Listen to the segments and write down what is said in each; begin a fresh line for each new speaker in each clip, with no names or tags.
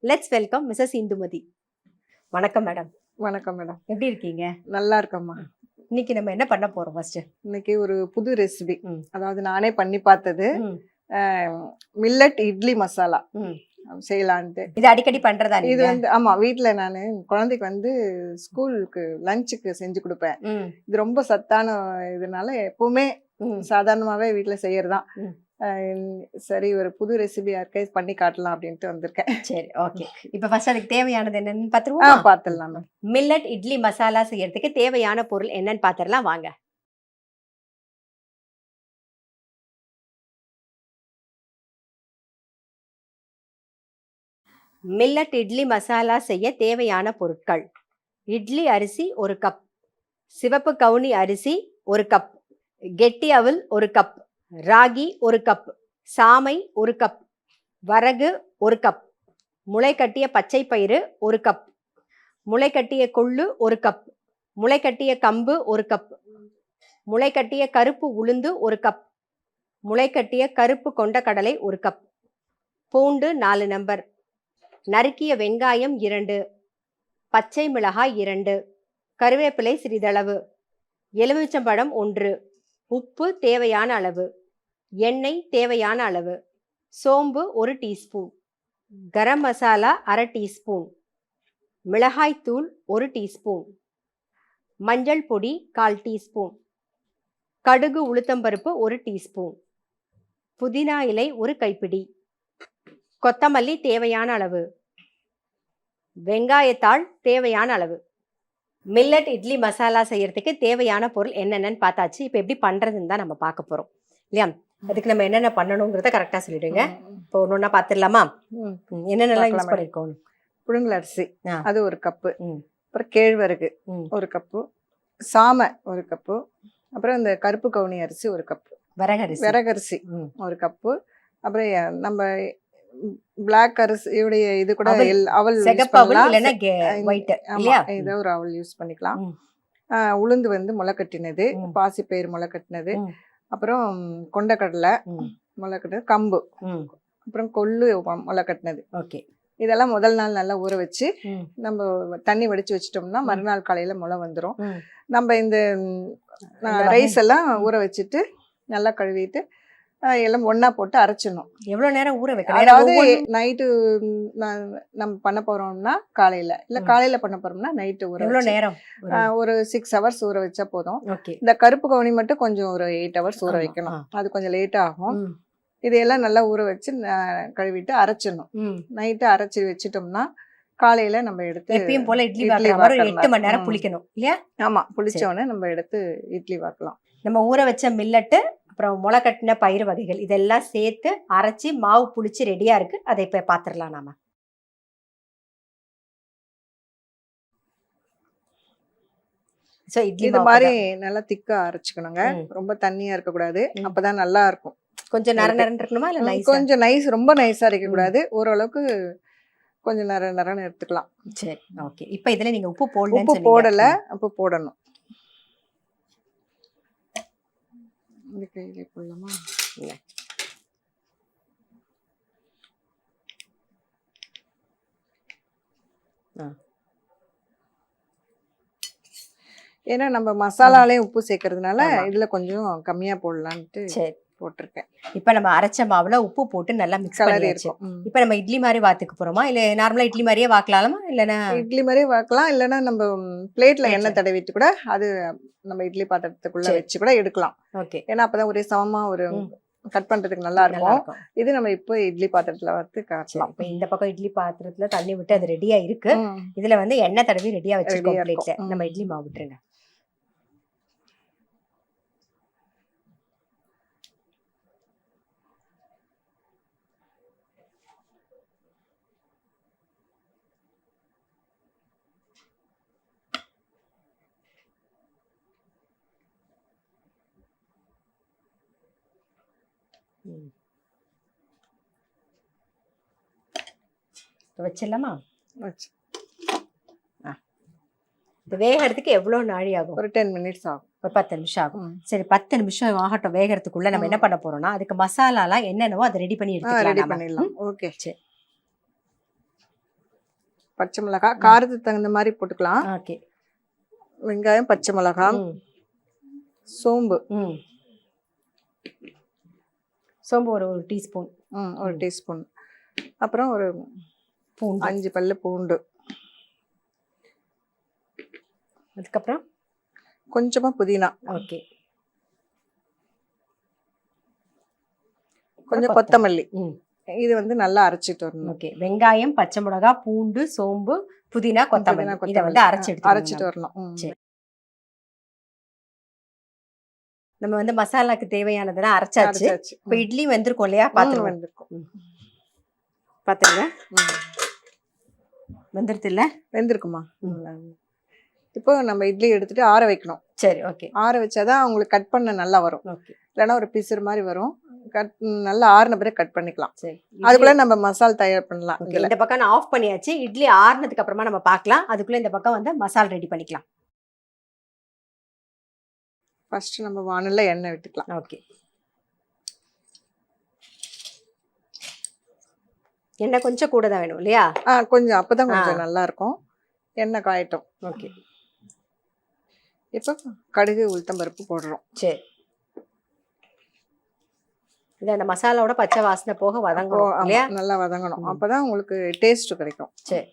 Let's welcome Mrs Indumathi. வணக்கம் madam.
வணக்கம் madam.
எப்படி இருக்கீங்க?
நல்லா இருக்கம்மா.
இன்னைக்கு நம்ம என்ன பண்ண போறோம்? ஃபர்ஸ்ட்
இன்னைக்கு ஒரு புது ரெசிபி, அதாவது நானே பண்ணி பார்த்தது, மில்லட் இட்லி மசாலா செய்யலான்ட்டு.
இது அடிக்கடி பண்றதா?
இது வந்து ஆமா, வீட்டுல நானு குழந்தைக்கு வந்து ஸ்கூலுக்கு லஞ்சுக்கு செஞ்சு கொடுப்பேன். இது ரொம்ப சத்தான இதனால எப்பவுமே சாதாரணமாவே வீட்டுல செய்யறதுதான். சரி, ஒரு புது ரெசிபி யாருக்கே பண்ணி காட்டலாம் அப்படின்ட்டு வந்திருக்கேன்.
சரி, ஓகே. இப்ப ஃபர்ஸ்ட் அதுக்கு தேவையானது என்னன்னு பாத்துருவோம்.
பாத்துடலாம்.
மில்லட் இட்லி மசாலா செய்யறதுக்கு தேவையான பொருள் என்னன்னு பாத்துடலாம் வாங்க. மில்லட் இட்லி மசாலா செய்ய தேவையான பொருட்கள்: இட்லி அரிசி 1 கப், சிவப்பு கவுனி அரிசி 1 கப், கெட்டி அவல் 1 கப், ராகி 1 கப், சாமை 1 கப், வரகு 1 கப், முளைக்கட்டிய பச்சை பயிறு 1 கப், முளைக்கட்டிய கொள்ளு 1 கப், முளைக்கட்டிய கம்பு 1 கப், முளைக்கட்டிய கருப்பு உளுந்து 1 கப், முளைக்கட்டிய கருப்பு கொண்டக்கடலை 1 கப், பூண்டு 4 நம்பர், நறுக்கிய வெங்காயம் 2, பச்சை மிளகாய் 2, கருவேப்பிலை சிறிதளவு, எலுமிச்சம்பழம் 1, உப்பு தேவையான அளவு, எண்ணெய் தேவையான அளவு, சோம்பு 1 டீஸ்பூன், கரம் மசாலா 1/2 டீஸ்பூன், மிளகாய்த்தூள் 1 டீஸ்பூன், மஞ்சள் பொடி 1/4 டீஸ்பூன், கடுகு உளுத்தம்பருப்பு 1 டீஸ்பூன், புதினா இலை 1 கைப்பிடி, கொத்தமல்லி தேவையான அளவு, வெங்காயத்தாள் தேவையான அளவு. மில்லட் இட்லி மசாலா செய்யறதுக்கு தேவையான பொருள் என்னென்னு பார்த்தாச்சு. இப்போ எப்படி பண்றதுன்னு தான் நம்ம பார்க்க போறோம் இல்லையா? அதுக்கு நம்ம என்னென்ன பண்ணணுங்கிறத கரெக்டா சொல்லிடுங்க. இப்போ ஒன்னொன்னா பார்த்துடலாமா? என்னென்னலாம் யூஸ் பண்ணிருக்கோம்?
புழுங்கல் அரிசி அது 1 கப்பு, அப்புறம் கேழ்வரகு 1 கப்பு, சாமை 1 கப்பு, அப்புறம் இந்த கருப்பு கவுனி அரிசி 1 கப்பு, விறகரிசி 1 கப்பு, அப்புறம் நம்ம பிளாக் அரிசியுடைய இது கூட அவல் ஏதோ ஒரு அவல் யூஸ் பண்ணிக்கலாம். உளுந்து வந்து முளைக்கட்டினது, பாசிப்பயிறு முளைக்கட்டினது, அப்புறம் கொண்டக்கடலை முளைக்கட்டினது, கம்பு, அப்புறம் கொள்ளு முளைக்கட்டினது. ஓகே, இதெல்லாம் முதல் நாள் நல்லா ஊற வச்சு நம்ம தண்ணி வடிச்சு வச்சிட்டோம்னா மறுநாள் காலையில முளை வந்துடும். நம்ம இந்த ரைஸ் எல்லாம் ஊற வச்சுட்டு நல்லா கழுவிட்டு எல்லாம் ஒண்ணா போட்டு அரைச்சிடணும்.
எவ்வளவு நேரம் ஊற வைக்கணும்?
அதாவது நைட்டு நம்ம பண்ண போறோம்னா காலையில, இல்ல காலையில பண்ண போறோம்னா நைட்டு ஊற.
எவ்வளவு நேரம்?
ஒரு 6 ஹவர்ஸ் ஊற வச்சா போதும். இந்த கருப்பு கவுனி மட்டும் கொஞ்சம் ஒரு 8 ஹவர்ஸ் ஊற வைக்கணும். அது கொஞ்சம் லேட் ஆகும். இதையெல்லாம் நல்லா ஊற வச்சு கழுவிட்டு அரைச்சிடணும். நைட்டு அரைச்சி வச்சிட்டோம்னா காலையில நம்ம எடுத்து
எப்பயும் போல இட்லி வாக்குற 8 மணி நேரம் புளிக்கணும் இல்லையா? ஆமா,
புளிச்ச உடனே நம்ம எடுத்து இட்லி வாக்கலாம்.
நம்ம ஊற வச்ச மில்லட்டு, அப்புறம் முளை கட்டின பயிறு வகைகள் இதெல்லாம் சேர்த்து அரைச்சி மாவு புளிச்சு ரெடியா இருக்கு. அதை இப்ப பாத்துடலாம் நாம.
இது மாதிரி நல்லா திக்கா அரைச்சுக்கணுங்க. ரொம்ப தண்ணியா இருக்க கூடாது, அப்பதான் நல்லா இருக்கும்.
கொஞ்சம் நர நரன்னு இருக்கணுமா இல்ல நைஸ்?
கொஞ்சம் நைஸ், ரொம்ப நைஸா இருக்க கூடாது, ஓரளவுக்கு கொஞ்சம் நர நரன்னு எடுத்துக்கலாம்.
சரி, ஓகே. இப்ப இதுல நீங்க உப்பு போடல?
உப்பு போடல, உப்பு போடணும். இந்த கையில போடலாமா? ஏன்னா நம்ம மசாலாலே உப்பு சேர்க்கறதுனால இதுல கொஞ்சம் கம்மியா போடலான்ட்டு போட்டிருக்கேன்.
இப்ப நம்ம அரைச்ச மாவுல உப்பு போட்டு நல்லா மிக்ஸ் பண்ணியாச்சு. இப்ப நம்ம இட்லி மாதிரி வாத்துக்கு போறோமா, இல்ல நார்மலா இட்லி மாதிரியே வாக்கலாமா? இல்லனா
இட்லி மாதிரியே வாக்கலாம், இல்லனா நம்ம பிளேட்ல எண்ணெய் தடவிட்டு கூட அது நம்ம இட்லி பாத்திரத்துக்குள்ள வச்சு கூட எடுக்கலாம். ஓகே, ஏன்னா அப்பதான் ஒரே சமமா ஒரு கட் பண்றதுக்கு நல்லா இருக்கும். இது நம்ம இப்போ இட்லி பாத்திரத்துல வந்து காட்டலாம்.
இப்ப இந்த பக்கம் இட்லி பாத்திரத்துல தண்ணி விட்டு அது ரெடியா இருக்கு. இதுல வந்து எண்ணெய் தடவி ரெடியா வச்சிருக்கோம் பிளேட்ல. நம்ம இட்லி மாவு விட்டுருங்க. வச்சிடலாமா? இது வேகிறதுக்கு எவ்வளவு நாழி ஆகும்?
ஒரு 10 மினிட்ஸ் ஆகும்.
ஒரு 10 நிமிஷம் ஆகும். சரி, 10 நிமிஷம் ஆகட்டும். வேகிறதுக்குள்ள நம்ம என்ன பண்ண போறோம்னா, அதுக்கு மசாலாலாம் என்னென்னவோ அதை ரெடி பண்ணி எடுத்துக்கலாம்.
ஓகே, சரி. பச்சை மிளகாய் காரத்துக்கு தகுந்த மாதிரி போட்டுக்கலாம்.
ஓகே.
வெங்காயம், பச்சை மிளகாய், சோம்பு
சோம்பு ஒரு 1 டீஸ்பூன்.
ஒரு டீஸ்பூன். அப்புறம் ஒரு
பூண்டு
5 பல்லு பூண்டு.
அதுக்கப்புறம்
கொஞ்சமா புதினா.
ஓகே.
கொஞ்சம் கொத்தமல்லி. இது வந்து நல்லா அரைச்சிட்டு வரணும்.
ஓகே. வெங்காயம், பச்சை மிளகாய், பூண்டு, சோம்பு, புதினா, கொத்தமல்லி இத வந்து
அரைச்சிட்டு வரணும்.
சரி. நம்ம வந்து மசாலாக்கு தேவையானதெல்லாம் அரைச்சாச்சு. இப்ப இட்லி வெந்திருக்கும் இல்லையா? பாத்துருங்க.
வெந்திருக்கும்.
பாத்துருங்க. வெந்திருது இல்ல?
வெந்திருக்குமா? இப்போ நம்ம இட்லி எடுத்துட்டு ஆற வைக்கணும்.
சரி. ஓகே.
ஆற வச்சாதான் உங்களுக்கு கட் பண்ண நல்லா வரும்.
ஓகே.
இல்லைன்னா ஒரு பிசுறு மாதிரி வரும். நல்லா ஆறுன பிறகு கட் பண்ணிக்கலாம்.
சரி.
அதுக்குள்ள நம்ம மசால் தயார் பண்ணலாம்.
இந்த பக்கம் நான் ஆஃப் பண்ணியாச்சு. இட்லி ஆறுனதுக்கு அப்புறமா நம்ம பார்க்கலாம். அதுக்குள்ள இந்த பக்கம் வந்து மசால் ரெடி பண்ணிக்கலாம்.
ஃபர்ஸ்ட் நம்ம வானல்ல எண்ணெய் விட்டுக்கலாம்.
ஓகே. எண்ணெய் கொஞ்சம் கூட தான் வேணும் இல்லையா?
கொஞ்சம் அப்பதான் கொஞ்சம் நல்லா இருக்கும். எண்ணெய் காயட்டும்.
ஓகே.
இப்போ கடுகு, உளுத்தம் பருப்பு போடுறோம்.
சரி. இது அந்த மசாலாவோட பச்சை வாசனை போக வதங்கணும் இல்லையா?
நல்லா வதங்கணும். அப்பதான் உங்களுக்கு டேஸ்ட் கிடைக்கும்.
சரி.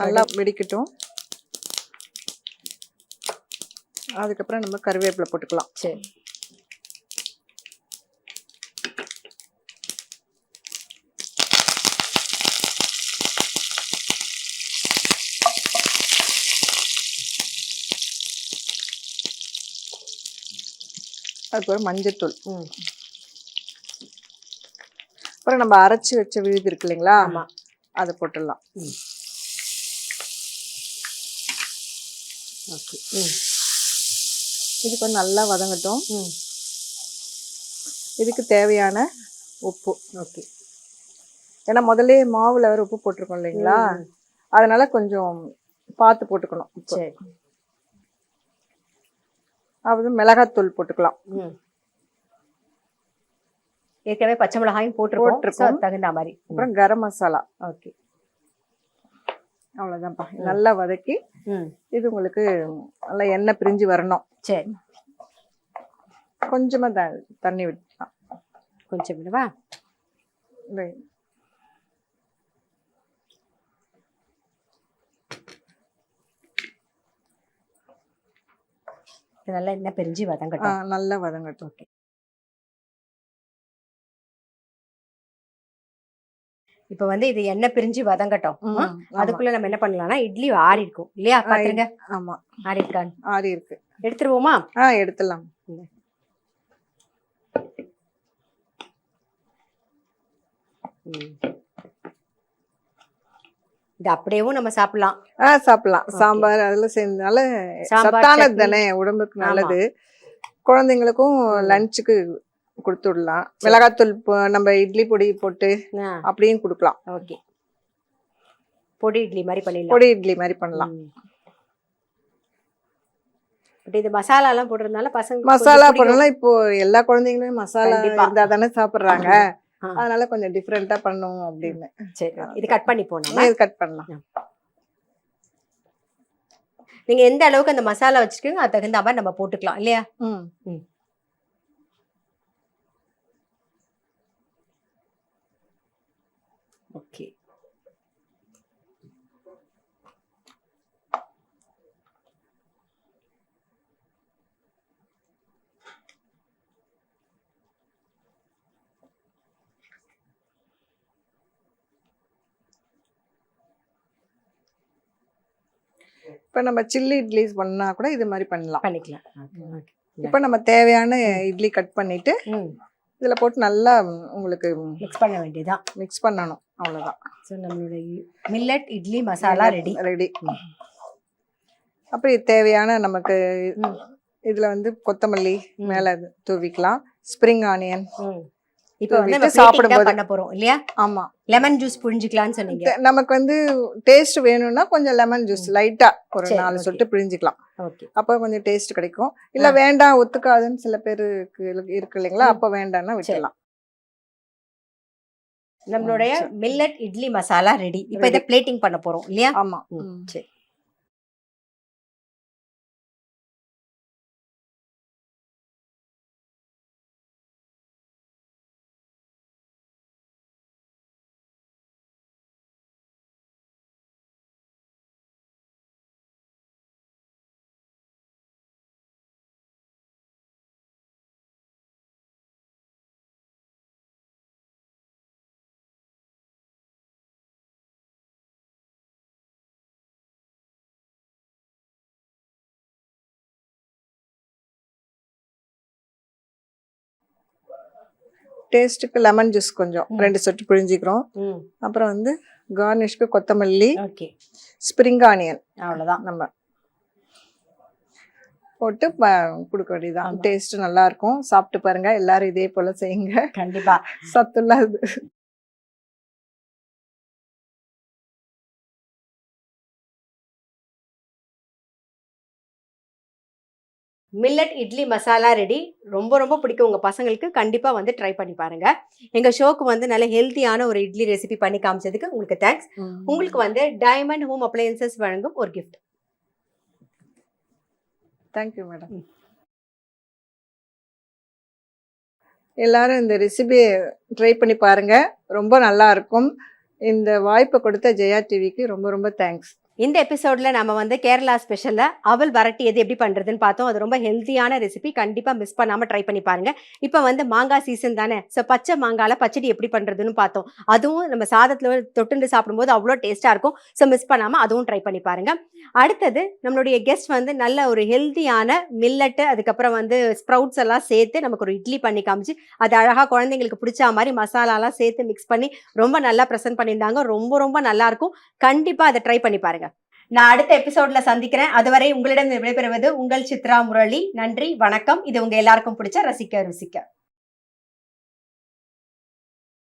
நல்லா வெடிக்கட்டும். அதுக்கப்புறம் நம்ம கருவேப்பிலை போட்டுக்கலாம்.
சரி.
அதுக்கப்புறம் மஞ்சத்தூள். அப்புறம் நம்ம அரைச்சி வச்ச விழுது இருக்கு இல்லைங்களா? அதை போட்டுடலாம்.
ஓகே.
இது கொஞ்சம் நல்லா வதங்கட்டும். இதுக்கு தேவையான உப்பு.
ஓகே.
ஏன்னா முதல்ல மாவுல வேற உப்பு போட்டிருக்கோம் இல்லைங்களா? அதனால கொஞ்சம் பார்த்து போட்டுக்கணும்.
சரி.
அதாவது மிளகாத்தூள் போட்டுக்கலாம்.
ஏற்கனவே பச்சை மிளகாயும் போட்டிருக்கோம் தகுந்த மாதிரி.
அப்புறம் கரம் மசாலா.
ஓகே.
அவ்வளவுதான்ப்பா. நல்லா வதக்கி இது உங்களுக்கு நல்லா எண்ணெய் பிரிஞ்சு வரணும்.
சரி.
கொஞ்சமா தண்ணி விட்டுக்கலாம்.
கொஞ்சம் விடுவா? நல்லா எண்ணெய் பிரிஞ்சு வதங்கட்டும்.
நல்லா வதங்கட்டும்.
ஓகே. இப்ப வந்து இது எண்ணெய் பிரிஞ்சு வதங்கட்டும். அதுக்குள்ள நம்ம என்ன பண்ணலாம்னா இட்லி ஆறி இருக்கும் இல்லையா? பாத்துருங்க.
ஆமா,
ஆறி இருக்கான்னு.
ஆறி இருக்கு.
எடுத்துருவோமா?
எடுத்துடலாம்.
இது அப்படியேவும் நம்ம சாப்பிடலாம்.
சாப்பிடலாம். சாம்பார் அதுல சேர்ந்தனால சத்தானது தானே, உடம்புக்கு நல்லது. குழந்தைங்களுக்கும் லஞ்சுக்கு கொடுத்து விடலாம். மிளகாத்தூள் நம்ம இட்லி பொடி போட்டு அப்படியும் கொடுக்கலாம்.
ஓகே. பொடி இட்லி மாதிரி பண்ணிடலாம்.
பொடி இட்லி மாதிரி பண்ணலாம்.
இது மசாலா எல்லாம் போடுறதுனால பசங்க
மசாலா போடலாம். இப்போ எல்லா குழந்தைங்களும் மசாலா இருந்தா தானே சாப்பிடுறாங்க. அதனால கொஞ்சம் டிஃபரெண்டா பண்ணுவோம் அப்படின்னு.
சரி. இது கட் பண்ணி போனோம்.
இது கட் பண்ணலாம்.
நீங்க எந்த அளவுக்கு அந்த மசாலா வச்சிருக்கீங்க அது தகுந்த மாதிரி நம்ம போட்டுக்கலாம் இல்லையா? ஓகே.
இப்ப நம்ம சில்லி இட்லி பண்ணா கூட இது மாதிரி பண்ணிக்கலாம். இப்ப நம்ம தேவையான இட்லி கட் பண்ணிட்டு இதுல போட்டு நல்லா உங்களுக்கு
மிக்ஸ் பண்ண வேண்டியதான்.
மிக்ஸ் பண்ணணும். அவ்வளவுதான்.
ஸோ நம்மளுடைய மில்லட் இட்லி மசாலா ரெடி.
அப்புறம் தேவையான நமக்கு இதுல வந்து கொத்தமல்லி மேல தூவிக்கலாம். Spring onion.
இப்போ வந்து நம்ம சாப்பிடும்போது பண்ண போறோம் இல்லையா?
ஆமா.
லெமன் ஜூஸ் புழிஞ்சிக்கலாம்னு சொன்னீங்க.
நமக்கு வந்து டேஸ்ட் வேணும்னா கொஞ்சம் லெமன் ஜூஸ் லைட்டா ஒரு 4 சொட்டு பிழிஞ்சிக்கலாம். அப்ப கொஞ்சம் டேஸ்ட் கிடைக்கும். இல்ல வேண்டாம் ஒத்துக்காதுன்னு சில பேருக்கு இருக்கு இல்லைங்களா? அப்ப வேண்டாம்னா விட்டுடலாம்.
நம்மளுடைய மில்லட் இட்லி மசாலா ரெடி. இப்போ இதை பிளேட்டிங் பண்ண போறோம் இல்லையா?
ஆமா.
சரி.
டேஸ்ட்டுக்கு லெமன் ஜூஸ் கொஞ்சம் 2 சொட்டு பிழிஞ்சிக்கிறோம். அப்புறம் வந்து கார்னிஷ்க்கு கொத்தமல்லி,
ஓகே,
ஸ்ப்ரிங் ஆனியன்
அவ்வளவுதான்
நம்ம போட்டு கொடுக்க வேண்டியதான். டேஸ்ட் நல்லா இருக்கும். சாப்பிட்டு பாருங்க. எல்லாரும் இதே போல செய்யுங்க.
கண்டிப்பா.
சத்துள்ள இது.
Millet idli masala ready. ரொம்ப ரொம்ப பிடிக்கும் உங்க பசங்களுக்கு. கண்டிப்பா வந்து ட்ரை பண்ணி பாருங்க. எங்க ஷோக்கு வந்து நல்ல ஹெல்த்தியான ஒரு இட்லி ரெசிபி பண்ணி காமிச்சதுக்கு உங்களுக்கு தேங்க்ஸ். உங்களுக்கு வந்து டைமண்ட் ஹோம் அப்ளையன்சஸ் வழங்கும் ஒரு கிஃப்ட்.
Thank you madam. எல்லாரும் இந்த ரெசிபியை ட்ரை பண்ணி பாருங்க. ரொம்ப நல்லா இருக்கும். இந்த வாய்ப்பை கொடுத்த ஜெயா டிவிக்கு ரொம்ப ரொம்ப தேங்க்ஸ்.
இந்த எபிசோட்ல நம்ம வந்து கேரளா ஸ்பெஷல்ல அவல் வரட்டி எது எப்படி பண்றதுன்னு பார்த்தோம். அது ரொம்ப ஹெல்த்தியான ரெசிபி. கண்டிப்பா மிஸ் பண்ணாம ட்ரை பண்ணி பாருங்க. இப்போ வந்து மாங்காய் சீசன் தானே, ஸோ பச்சை மாங்கால பச்சடி எப்படி பண்றதுன்னு பார்த்தோம். அதுவும் நம்ம சாதத்துல தொட்டுண்டு சாப்பிடும்போது அவ்வளோ டேஸ்டா இருக்கும். ஸோ மிஸ் பண்ணாம அதுவும் ட்ரை பண்ணி பாருங்க. அடுத்தது நம்மளுடைய கெஸ்ட் வந்து நல்ல ஒரு ஹெல்த்தியான மில்லட்டு, அதுக்கப்புறம் வந்து ஸ்ப்ரவுட்ஸ் எல்லாம் சேர்த்து நமக்கு ஒரு இட்லி பண்ணி காமிச்சு, அது அழகா குழந்தைங்களுக்கு பிடிச்ச மாதிரி மசாலாலாம் சேர்த்து மிக்ஸ் பண்ணி ரொம்ப நல்லா ப்ரெசென்ட் பண்ணியிருந்தாங்க. ரொம்ப ரொம்ப நல்லா இருக்கும். கண்டிப்பா அதை ட்ரை பண்ணி பாருங்க. நான் அடுத்த எபிசோட்ல சந்திக்கிறேன். அதுவரை உங்களிடம் விடைபெறுவது உங்கள் சித்ரா முரளி. நன்றி, வணக்கம். இது உங்க எல்லாருக்கும் பிடிச்ச ரசிக்க ருசிக்க.